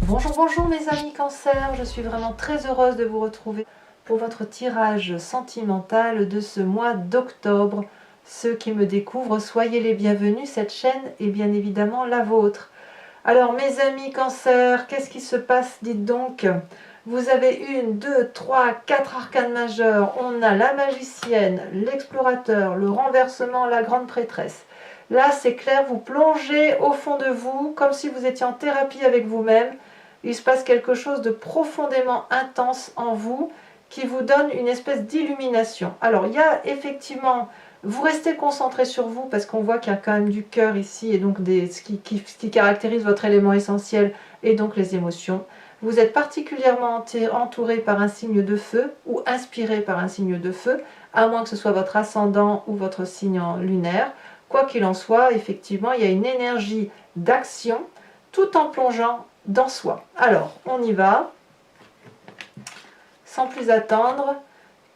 Bonjour, bonjour mes amis Cancer, je suis vraiment très heureuse de vous retrouver pour votre tirage sentimental de ce mois d'octobre. Ceux qui me découvrent, soyez les bienvenus, cette chaîne est bien évidemment la vôtre. Alors mes amis Cancer, qu'est-ce qui se passe? Dites donc, vous avez 1, 2, 3, 4 arcanes majeurs, on a la magicienne, l'explorateur, le renversement, la grande prêtresse. Là c'est clair, vous plongez au fond de vous, comme si vous étiez en thérapie avec vous-même. Il se passe quelque chose de profondément intense en vous qui vous donne une espèce d'illumination. Alors il y a effectivement, vous restez concentré sur vous parce qu'on voit qu'il y a quand même du cœur ici et donc ce qui caractérise votre élément essentiel et donc les émotions. Vous êtes particulièrement entouré par un signe de feu ou inspiré par un signe de feu, à moins que ce soit votre ascendant ou votre signe lunaire. Quoi qu'il en soit, effectivement, il y a une énergie d'action tout en plongeant dans soi. Alors, on y va. Sans plus attendre,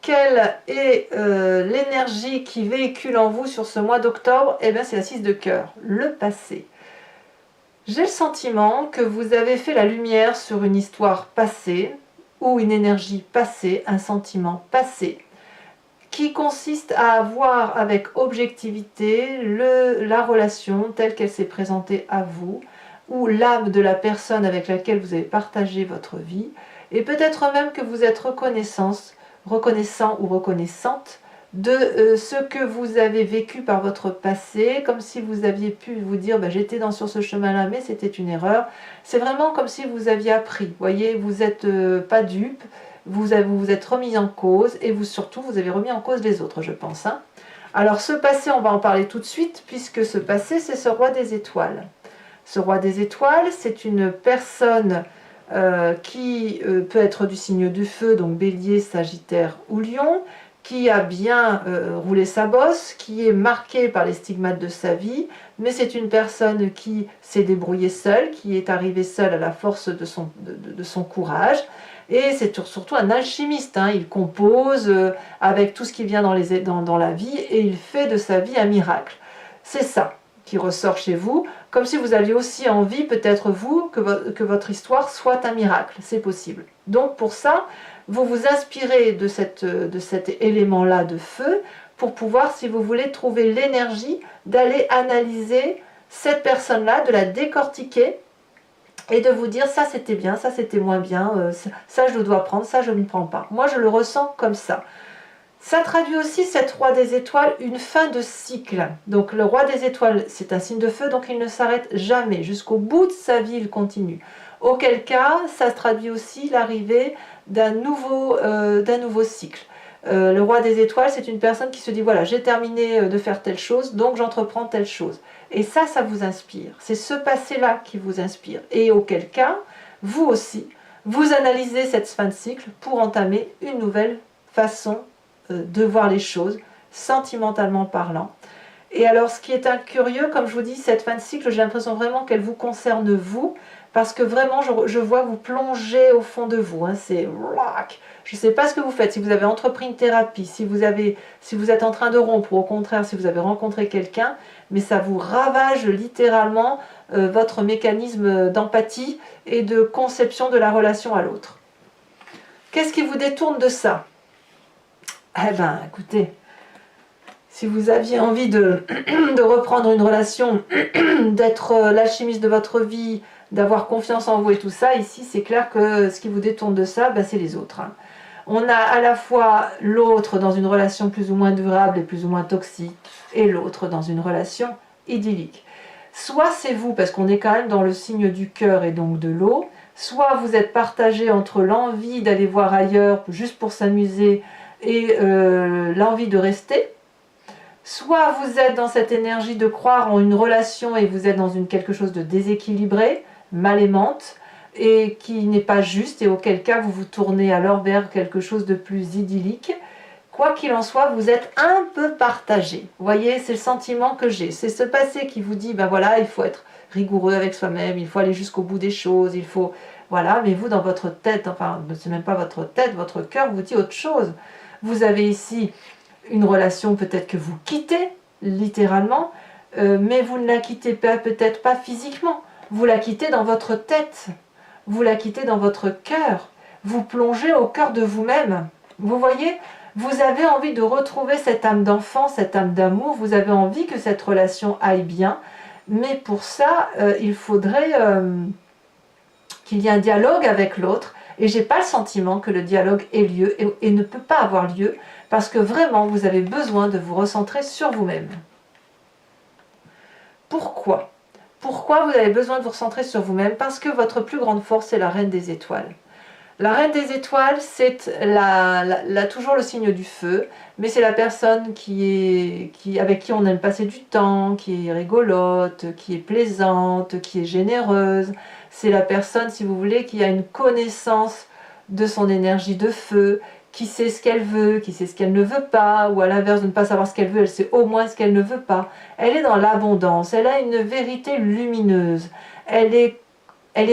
quelle est l'énergie qui véhicule en vous sur ce mois d'octobre? Eh bien, c'est la 6 de cœur, le passé. J'ai le sentiment que vous avez fait la lumière sur une histoire passée, ou une énergie passée, un sentiment passé, qui consiste à voir avec objectivité la relation telle qu'elle s'est présentée à vous, ou l'âme de la personne avec laquelle vous avez partagé votre vie, et peut-être même que vous êtes reconnaissant ou reconnaissante de ce que vous avez vécu par votre passé, comme si vous aviez pu vous dire bah, j'étais sur ce chemin-là, mais c'était une erreur. C'est vraiment comme si vous aviez appris. Vous voyez, vous n'êtes pas dupe, vous êtes remis en cause, et surtout vous avez remis en cause les autres, je pense. Hein. Alors ce passé, on va en parler tout de suite, puisque ce passé, c'est ce roi des étoiles. Ce roi des étoiles, c'est une personne qui peut être du signe du feu, donc bélier, sagittaire ou lion, qui a bien roulé sa bosse, qui est marquée par les stigmates de sa vie, mais c'est une personne qui s'est débrouillée seule, qui est arrivée seule à la force de son courage, et c'est surtout un alchimiste, hein. Il compose avec tout ce qui vient dans la vie, et il fait de sa vie un miracle. C'est ça qui ressort chez vous, comme si vous aviez aussi envie, peut-être vous, que votre histoire soit un miracle, c'est possible. Donc pour ça, vous vous inspirez de cet élément-là de feu, pour pouvoir, si vous voulez, trouver l'énergie d'aller analyser cette personne-là, de la décortiquer, et de vous dire ça c'était bien, ça c'était moins bien, ça je dois prendre, ça je ne prends pas. Moi je le ressens comme ça. Ça traduit aussi, cette roi des étoiles, une fin de cycle. Donc le roi des étoiles, c'est un signe de feu, donc il ne s'arrête jamais. Jusqu'au bout de sa vie, il continue. Auquel cas, ça traduit aussi l'arrivée d'un nouveau cycle. Le roi des étoiles, c'est une personne qui se dit, voilà, j'ai terminé de faire telle chose, donc j'entreprends telle chose. Et ça vous inspire. C'est ce passé-là qui vous inspire. Et auquel cas, vous aussi, vous analysez cette fin de cycle pour entamer une nouvelle façon de voir les choses, sentimentalement parlant. Et alors ce qui est curieux, comme je vous dis, cette fin de cycle, j'ai l'impression vraiment qu'elle vous concerne vous, parce que vraiment je vois vous plonger au fond de vous, hein, c'est... Je ne sais pas ce que vous faites, si vous avez entrepris une thérapie, si vous êtes en train de rompre, ou au contraire si vous avez rencontré quelqu'un, mais ça vous ravage littéralement votre mécanisme d'empathie et de conception de la relation à l'autre. Qu'est-ce qui vous détourne de ça? Eh bien, écoutez, si vous aviez envie de reprendre une relation, d'être l'alchimiste de votre vie, d'avoir confiance en vous et tout ça, ici c'est clair que ce qui vous détourne de ça, ben, c'est les autres. Hein. On a à la fois l'autre dans une relation plus ou moins durable et plus ou moins toxique, et l'autre dans une relation idyllique. Soit c'est vous, parce qu'on est quand même dans le signe du cœur et donc de l'eau, soit vous êtes partagé entre l'envie d'aller voir ailleurs juste pour s'amuser, et l'envie de rester, soit vous êtes dans cette énergie de croire en une relation et vous êtes dans quelque chose de déséquilibré, mal aimante, et qui n'est pas juste, et auquel cas vous vous tournez alors vers quelque chose de plus idyllique. Quoi qu'il en soit, vous êtes un peu partagé. Vous voyez, c'est le sentiment que j'ai. C'est ce passé qui vous dit, ben voilà, il faut être rigoureux avec soi-même, il faut aller jusqu'au bout des choses, il faut... Voilà, mais vous dans votre tête, enfin, c'est même pas votre tête, votre cœur vous dit autre chose. Vous avez ici une relation peut-être que vous quittez, littéralement, mais vous ne la quittez peut-être pas physiquement, vous la quittez dans votre tête. vous la quittez dans votre cœur. Vous plongez au cœur de vous-même. Vous voyez, vous avez envie de retrouver cette âme d'enfant, cette âme d'amour. Vous avez envie que cette relation aille bien. Mais pour ça, il faudrait qu'il y ait un dialogue avec l'autre. Et je n'ai pas le sentiment que le dialogue ait lieu et ne peut pas avoir lieu parce que vraiment, vous avez besoin de vous recentrer sur vous-même. Pourquoi ? Pourquoi vous avez besoin de vous recentrer sur vous-même? Parce que votre plus grande force est la reine des étoiles. La reine des étoiles, c'est toujours le signe du feu, mais c'est la personne avec qui on aime passer du temps, qui est rigolote, qui est plaisante, qui est généreuse. C'est la personne, si vous voulez, qui a une connaissance de son énergie de feu, qui sait ce qu'elle veut, qui sait ce qu'elle ne veut pas, ou à l'inverse de ne pas savoir ce qu'elle veut, elle sait au moins ce qu'elle ne veut pas. Elle est dans l'abondance, elle a une vérité lumineuse, elle est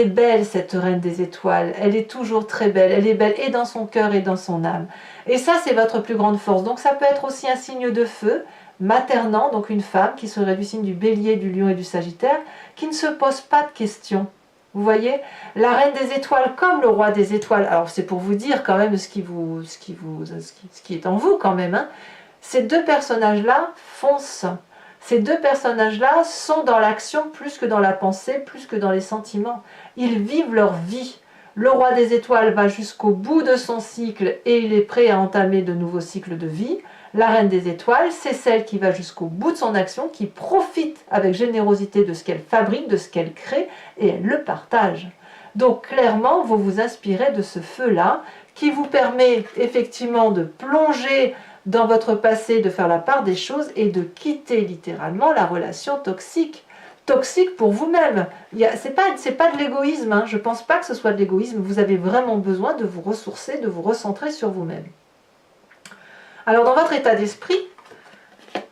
belle, cette reine des étoiles, elle est toujours très belle, elle est belle et dans son cœur et dans son âme. Et ça, c'est votre plus grande force. Donc ça peut être aussi un signe de feu, maternant, donc une femme qui serait du signe du bélier, du lion et du sagittaire, qui ne se pose pas de questions. Vous voyez, la reine des étoiles comme le roi des étoiles, alors c'est pour vous dire quand même ce qui est en vous quand même, hein. Ces deux personnages-là foncent. Ces deux personnages-là sont dans l'action plus que dans la pensée, plus que dans les sentiments. Ils vivent leur vie. Le roi des étoiles va jusqu'au bout de son cycle et il est prêt à entamer de nouveaux cycles de vie. La reine des étoiles, c'est celle qui va jusqu'au bout de son action, qui profite avec générosité de ce qu'elle fabrique, de ce qu'elle crée, et elle le partage. Donc clairement, vous vous inspirez de ce feu-là, qui vous permet effectivement de plonger dans votre passé, de faire la part des choses et de quitter littéralement la relation toxique. Toxique pour vous-même. C'est pas de l'égoïsme, hein. Je ne pense pas que ce soit de l'égoïsme. Vous avez vraiment besoin de vous ressourcer, de vous recentrer sur vous-même. Alors dans votre état d'esprit,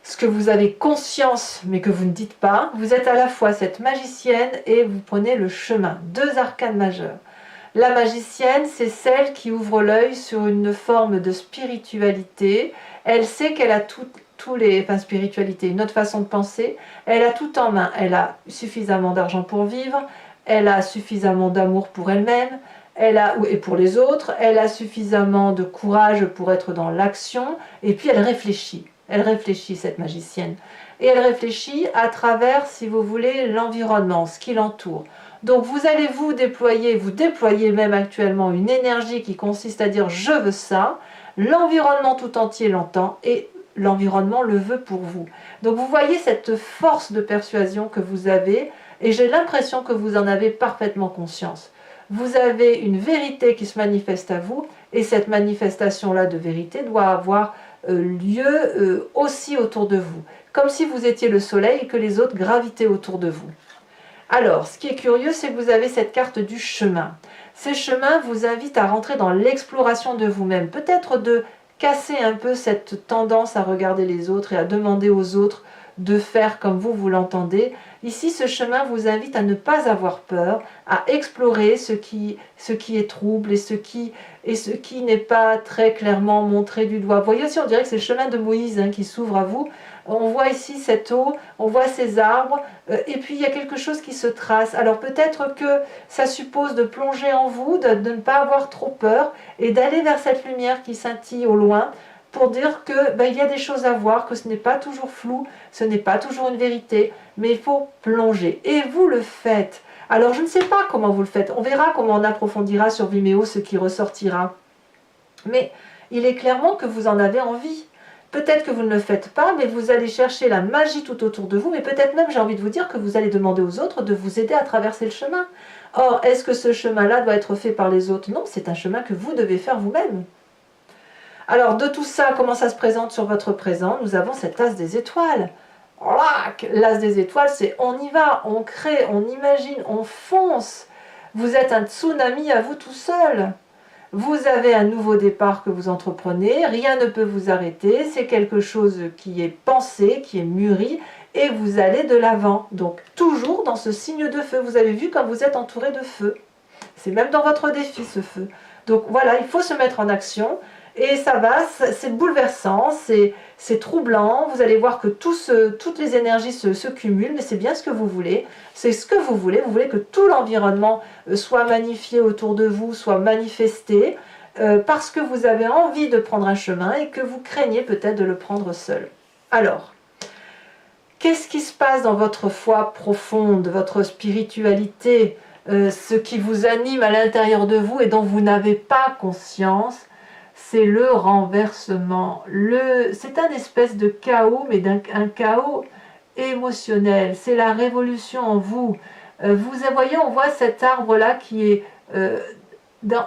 ce que vous avez conscience mais que vous ne dites pas, vous êtes à la fois cette magicienne et vous prenez le chemin. Deux arcanes majeurs. La magicienne, c'est celle qui ouvre l'œil sur une forme de spiritualité. Elle sait qu'elle a spiritualité, une autre façon de penser. Elle a tout en main. Elle a suffisamment d'argent pour vivre. Elle a suffisamment d'amour pour elle-même. Et pour les autres, elle a suffisamment de courage pour être dans l'action, et puis elle réfléchit, cette magicienne, et elle réfléchit à travers, si vous voulez, l'environnement, ce qui l'entoure. Donc vous allez vous déployez même actuellement une énergie qui consiste à dire « je veux ça », l'environnement tout entier l'entend, et l'environnement le veut pour vous. Donc vous voyez cette force de persuasion que vous avez, et j'ai l'impression que vous en avez parfaitement conscience. Vous avez une vérité qui se manifeste à vous, et cette manifestation-là de vérité doit avoir lieu aussi autour de vous, comme si vous étiez le soleil et que les autres gravitaient autour de vous. Alors, ce qui est curieux, c'est que vous avez cette carte du chemin. Ces chemins vous invitent à rentrer dans l'exploration de vous-même, peut-être de casser un peu cette tendance à regarder les autres et à demander aux autres de faire comme vous l'entendez. Ici, ce chemin vous invite à ne pas avoir peur, à explorer ce qui est trouble et ce qui n'est pas très clairement montré du doigt. Vous voyez aussi, on dirait que c'est le chemin de Moïse qui s'ouvre à vous. On voit ici cette eau, on voit ces arbres, et puis il y a quelque chose qui se trace. Alors peut-être que ça suppose de plonger en vous, de ne pas avoir trop peur, et d'aller vers cette lumière qui scintille au loin, pour dire que il y a des choses à voir, que ce n'est pas toujours flou, ce n'est pas toujours une vérité, mais il faut plonger. Et vous le faites. Alors je ne sais pas comment vous le faites, on verra comment on approfondira sur Vimeo ce qui ressortira. Mais il est clairement que vous en avez envie. Peut-être que vous ne le faites pas, mais vous allez chercher la magie tout autour de vous, mais peut-être même, j'ai envie de vous dire, que vous allez demander aux autres de vous aider à traverser le chemin. Or, est-ce que ce chemin-là doit être fait par les autres? Non, c'est un chemin que vous devez faire vous-même. Alors, de tout ça, comment ça se présente sur votre présent? Nous avons cet as des étoiles. L'as des étoiles, c'est on y va, on crée, on imagine, on fonce. Vous êtes un tsunami à vous tout seul. Vous avez un nouveau départ que vous entreprenez, rien ne peut vous arrêter, c'est quelque chose qui est pensé, qui est mûri, et vous allez de l'avant. Donc toujours dans ce signe de feu, vous avez vu quand vous êtes entouré de feu. C'est même dans votre défi ce feu. Donc voilà, il faut se mettre en action, Et ça va, c'est bouleversant, c'est troublant, vous allez voir que toutes les énergies se cumulent, mais c'est bien ce que vous voulez, c'est ce que vous voulez que tout l'environnement soit magnifié autour de vous, soit manifesté, parce que vous avez envie de prendre un chemin et que vous craignez peut-être de le prendre seul. Alors, qu'est-ce qui se passe dans votre foi profonde, votre spiritualité, ce qui vous anime à l'intérieur de vous et dont vous n'avez pas conscience? C'est le renversement. C'est un espèce de chaos, mais un chaos émotionnel. C'est la révolution en vous. Vous voyez, on voit cet arbre-là qui est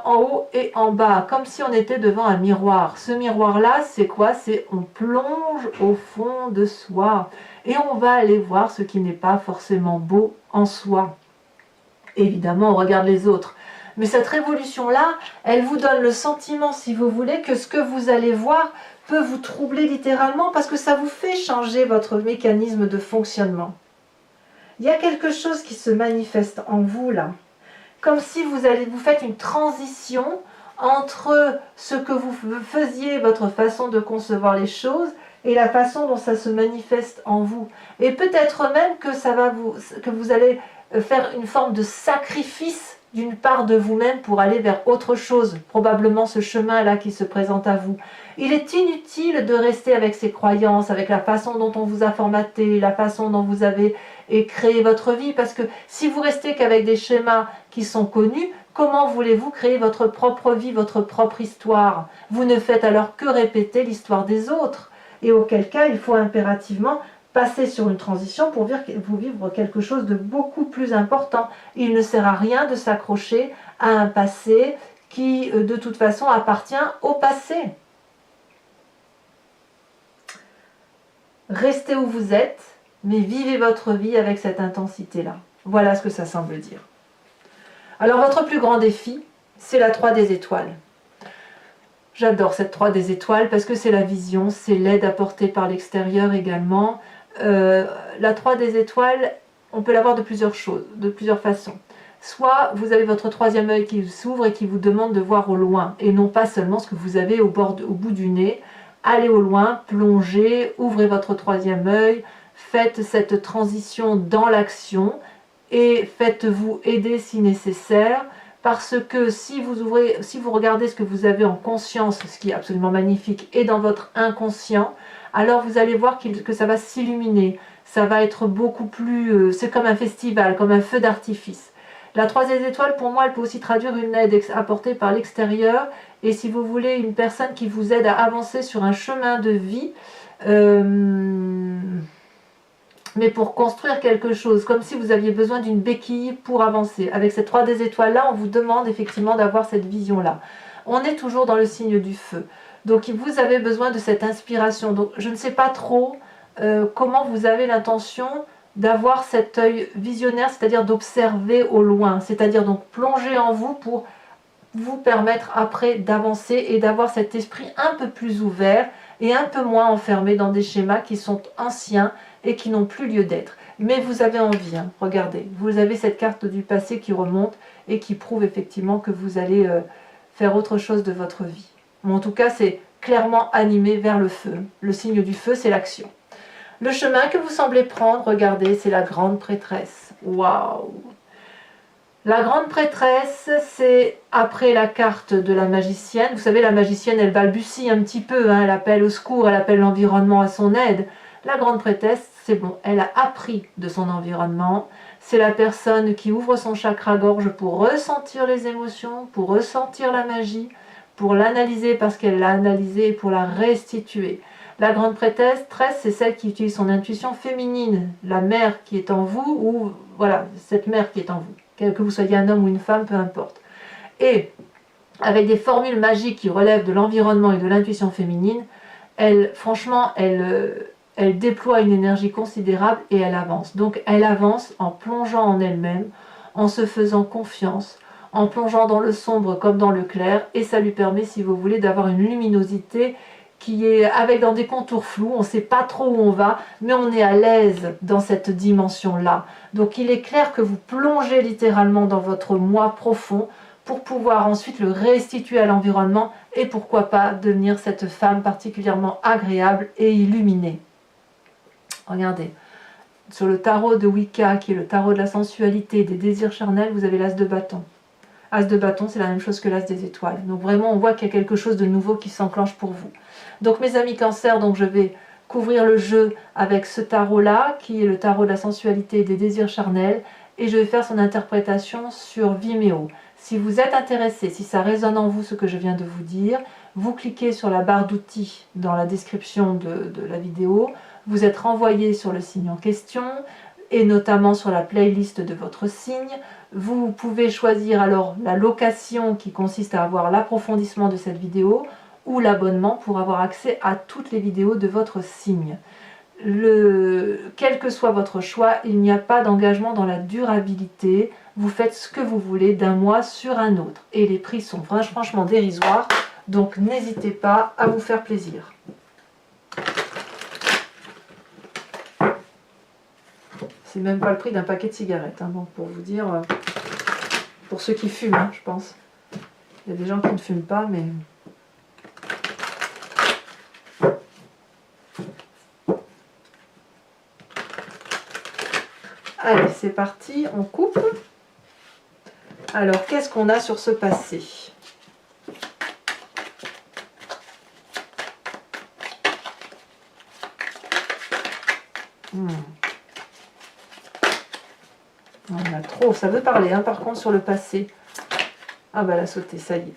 en haut et en bas, comme si on était devant un miroir. Ce miroir-là, c'est quoi? C'est on plonge au fond de soi et on va aller voir ce qui n'est pas forcément beau en soi. Évidemment, on regarde les autres. Mais cette révolution-là, elle vous donne le sentiment, si vous voulez, que ce que vous allez voir peut vous troubler littéralement parce que ça vous fait changer votre mécanisme de fonctionnement. Il y a quelque chose qui se manifeste en vous là. Comme si vous faites une transition entre ce que vous faisiez, votre façon de concevoir les choses, et la façon dont ça se manifeste en vous. Et peut-être même que vous allez faire une forme de sacrifice d'une part de vous-même pour aller vers autre chose, probablement ce chemin-là qui se présente à vous. Il est inutile de rester avec ces croyances, avec la façon dont on vous a formaté, la façon dont vous avez créé votre vie, parce que si vous restez qu'avec des schémas qui sont connus, comment voulez-vous créer votre propre vie, votre propre histoire? Vous ne faites alors que répéter l'histoire des autres, et auquel cas il faut impérativement passer sur une transition pour vous vivre quelque chose de beaucoup plus important. Il ne sert à rien de s'accrocher à un passé qui, de toute façon, appartient au passé. Restez où vous êtes, mais vivez votre vie avec cette intensité-là. Voilà ce que ça semble dire. Alors, votre plus grand défi, c'est la 3 des étoiles. J'adore cette 3 des étoiles parce que c'est la vision, c'est l'aide apportée par l'extérieur également. La 3 des étoiles, on peut l'avoir de plusieurs choses, de plusieurs façons. Soit vous avez votre 3e œil qui s'ouvre et qui vous demande de voir au loin, et non pas seulement ce que vous avez au bout du nez. Allez au loin, plongez, ouvrez votre 3e œil, faites cette transition dans l'action et faites-vous aider si nécessaire. Parce que si vous regardez ce que vous avez en conscience, ce qui est absolument magnifique, et dans votre inconscient, alors vous allez voir que ça va s'illuminer. Ça va être beaucoup plus... c'est comme un festival, comme un feu d'artifice. La 3 des étoiles, pour moi, elle peut aussi traduire une aide apportée par l'extérieur. Et si vous voulez, une personne qui vous aide à avancer sur un chemin de vie... mais pour construire quelque chose, comme si vous aviez besoin d'une béquille pour avancer. Avec ces 3 des étoiles-là, on vous demande effectivement d'avoir cette vision-là. On est toujours dans le signe du feu. Donc vous avez besoin de cette inspiration. Donc je ne sais pas trop comment vous avez l'intention d'avoir cet œil visionnaire, c'est-à-dire d'observer au loin, c'est-à-dire donc plonger en vous pour vous permettre après d'avancer et d'avoir cet esprit un peu plus ouvert et un peu moins enfermé dans des schémas qui sont anciens et qui n'ont plus lieu d'être. Mais vous avez envie, hein, regardez, vous avez cette carte du passé qui remonte et qui prouve effectivement que vous allez faire autre chose de votre vie. Mais en tout cas, c'est clairement animé vers le feu. Le signe du feu, c'est l'action. Le chemin que vous semblez prendre, regardez, c'est la grande prêtresse. Waouh! La grande prêtresse, c'est après la carte de la magicienne. Vous savez, la magicienne, elle balbutie un petit peu, hein, elle appelle au secours, elle appelle l'environnement à son aide. La grande prêtresse, c'est bon, elle a appris de son environnement. C'est la personne qui ouvre son chakra-gorge pour ressentir les émotions, pour ressentir la magie, pour l'analyser parce qu'elle l'a analysée et pour la restituer. La grande prêtresse, c'est celle qui utilise son intuition féminine, la mère qui est en vous, ou voilà, cette mère qui est en vous. Que vous soyez un homme ou une femme, peu importe. Et avec des formules magiques qui relèvent de l'environnement et de l'intuition féminine, franchement, elle déploie une énergie considérable et elle avance. Donc elle avance en plongeant en elle-même, en se faisant confiance, en plongeant dans le sombre comme dans le clair, et ça lui permet, si vous voulez, d'avoir une luminosité qui est dans des contours flous, on ne sait pas trop où on va, mais on est à l'aise dans cette dimension-là. Donc il est clair que vous plongez littéralement dans votre moi profond pour pouvoir ensuite le restituer à l'environnement et pourquoi pas devenir cette femme particulièrement agréable et illuminée. Regardez, sur le tarot de Wicca, qui est le tarot de la sensualité, des désirs charnels, vous avez l'as de bâton. As de bâton, c'est la même chose que l'as des étoiles. Donc vraiment, on voit qu'il y a quelque chose de nouveau qui s'enclenche pour vous. Donc mes amis Cancer, donc je vais couvrir le jeu avec ce tarot-là, qui est le tarot de la sensualité et des désirs charnels, et je vais faire son interprétation sur Vimeo. Si vous êtes intéressé, si ça résonne en vous ce que je viens de vous dire, vous cliquez sur la barre d'outils dans la description de la vidéo, vous êtes renvoyé sur le signe en question, et notamment sur la playlist de votre signe. Vous pouvez choisir alors la location qui consiste à avoir l'approfondissement de cette vidéo ou l'abonnement pour avoir accès à toutes les vidéos de votre signe. Quel que soit votre choix, il n'y a pas d'engagement dans la durabilité. Vous faites ce que vous voulez d'un mois sur un autre. Et les prix sont franchement dérisoires, donc n'hésitez pas à vous faire plaisir. C'est même pas le prix d'un paquet de cigarettes, hein, donc pour vous dire, pour ceux qui fument, hein, je pense. Il y a des gens qui ne fument pas, mais... Allez, c'est parti, on coupe. Alors, qu'est-ce qu'on a sur ce passé? On a trop, ça veut parler, hein, par contre, sur le passé. Ah bah, elle a sauté, ça y est.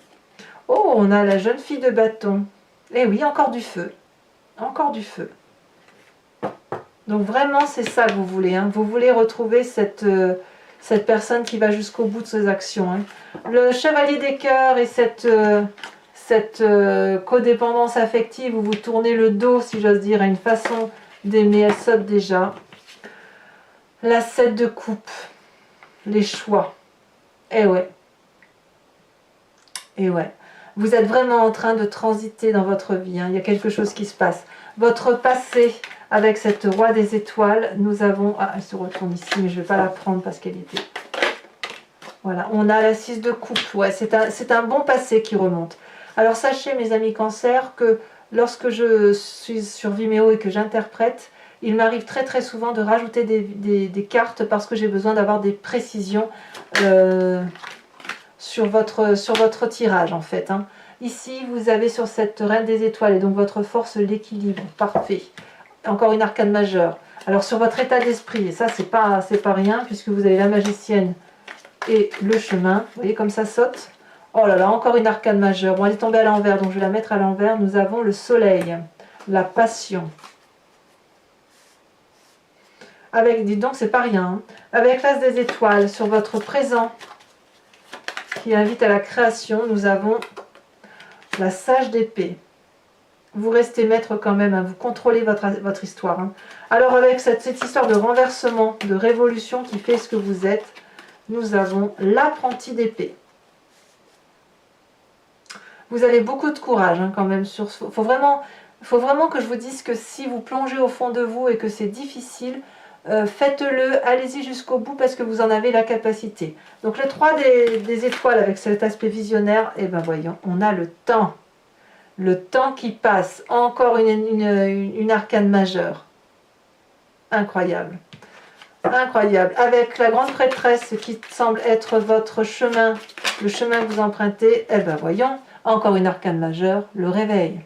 Oh, on a la jeune fille de bâton. Eh oui, encore du feu. Encore du feu. Donc vraiment, c'est ça que vous voulez. Hein. Vous voulez retrouver cette personne qui va jusqu'au bout de ses actions. Hein. Le chevalier des cœurs et cette codépendance affective où vous tournez le dos, si j'ose dire, à une façon d'aimer, elle saute déjà. La 7 de coupe. Les choix. Eh ouais. Eh ouais. Vous êtes vraiment en train de transiter dans votre vie. Hein. Il y a quelque chose qui se passe. Votre passé... Avec cette roi des étoiles, nous avons... Ah, elle se retourne ici, mais je ne vais pas la prendre parce qu'elle était... Voilà, on a la 6 de coupe. Ouais, c'est un bon passé qui remonte. Alors sachez, mes amis Cancer, que lorsque je suis sur Vimeo et que j'interprète, il m'arrive très souvent de rajouter des cartes parce que j'ai besoin d'avoir des précisions sur votre tirage, en fait. Hein. Ici, vous avez sur cette reine des étoiles, et donc votre force, l'équilibre. Parfait. Encore une arcane majeure. Alors sur votre état d'esprit, et ça c'est pas rien, puisque vous avez la magicienne et le chemin. Vous voyez comme ça saute. Oh là là, encore une arcane majeure. Bon, elle est tombée à l'envers, donc je vais la mettre à l'envers. Nous avons le soleil, la passion. Avec, dites donc, c'est pas rien. Hein. Avec l'as des étoiles, sur votre présent, qui invite à la création, nous avons la sage d'épée. Vous restez maître quand même, hein, vous contrôlez votre histoire. Hein. Alors avec cette histoire de renversement, de révolution qui fait ce que vous êtes, nous avons l'apprenti d'épée. Vous avez beaucoup de courage hein, quand même. Faut vraiment que je vous dise que si vous plongez au fond de vous et que c'est difficile, faites-le, allez-y jusqu'au bout parce que vous en avez la capacité. Donc le 3 des étoiles avec cet aspect visionnaire, et ben voyons, on a le temps. Le temps qui passe, encore une arcane majeure. Incroyable. Incroyable. Avec la grande prêtresse qui semble être votre chemin, le chemin que vous empruntez, eh ben voyons, encore une arcane majeure, le réveil.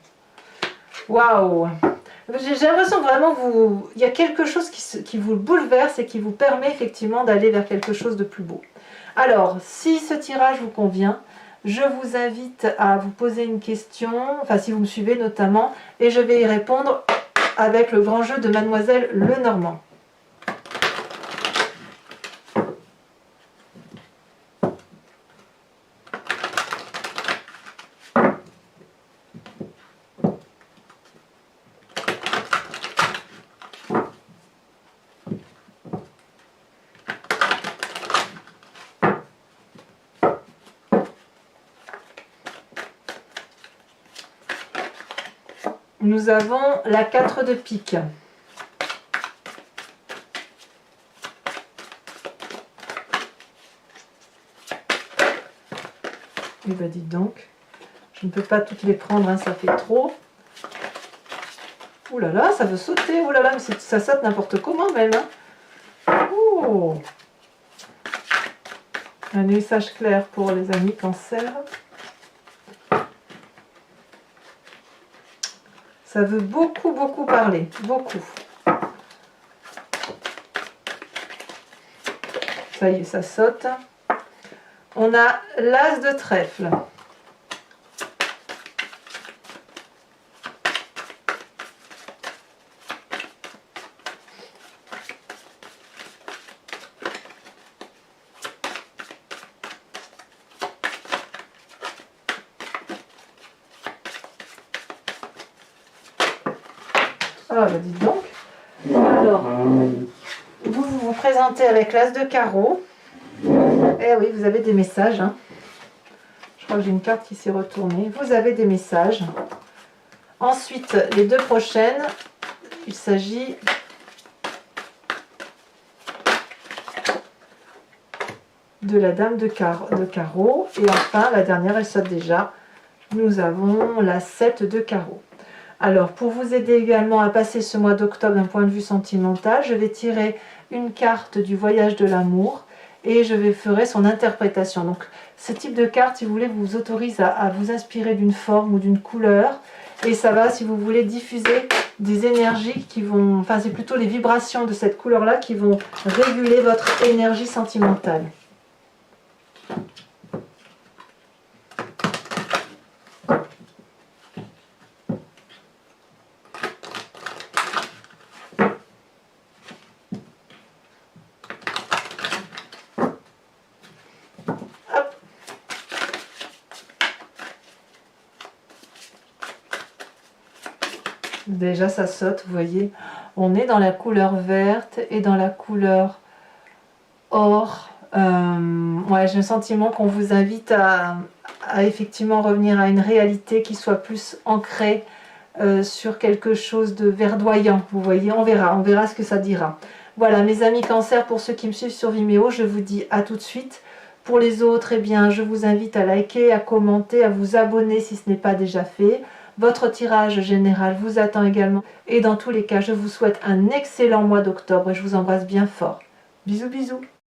Waouh! J'ai l'impression vraiment il y a quelque chose qui vous bouleverse et qui vous permet effectivement d'aller vers quelque chose de plus beau. Alors, si ce tirage vous convient, je vous invite à vous poser une question, enfin si vous me suivez notamment, et je vais y répondre avec le grand jeu de Mademoiselle Lenormand. Nous avons la 4 de pique. Eh ben dites donc, je ne peux pas toutes les prendre, hein, ça fait trop. Ouh là là, ça veut sauter, ouh là là, mais ça saute n'importe comment même. Hein. Oh. Un message clair pour les amis Cancer. Ça veut beaucoup, beaucoup parler, beaucoup. Ça y est, ça saute. On a l'as de trèfle. Ah bah dites donc. Alors, vous présentez avec l'as de carreau. Eh oui, vous avez des messages. Hein. Je crois que j'ai une carte qui s'est retournée. Vous avez des messages. Ensuite, les deux prochaines, il s'agit de la dame de carreau. Et enfin, la dernière, elle saute déjà. Nous avons la 7 de carreau. Alors, pour vous aider également à passer ce mois d'octobre d'un point de vue sentimental, je vais tirer une carte du voyage de l'amour et je ferai son interprétation. Donc, ce type de carte, si vous voulez, vous autorise à vous inspirer d'une forme ou d'une couleur. Et ça va, si vous voulez, diffuser des énergies qui vont... Enfin, c'est plutôt les vibrations de cette couleur-là qui vont réguler votre énergie sentimentale. Déjà ça saute, vous voyez, on est dans la couleur verte et dans la couleur or. Ouais, j'ai le sentiment qu'on vous invite à effectivement revenir à une réalité qui soit plus ancrée sur quelque chose de verdoyant. Vous voyez, on verra ce que ça dira. Voilà mes amis Cancer, pour ceux qui me suivent sur Vimeo, je vous dis à tout de suite. Pour les autres, eh bien, je vous invite à liker, à commenter, à vous abonner si ce n'est pas déjà fait. Votre tirage général vous attend également. Et dans tous les cas, je vous souhaite un excellent mois d'octobre et je vous embrasse bien fort. Bisous, bisous.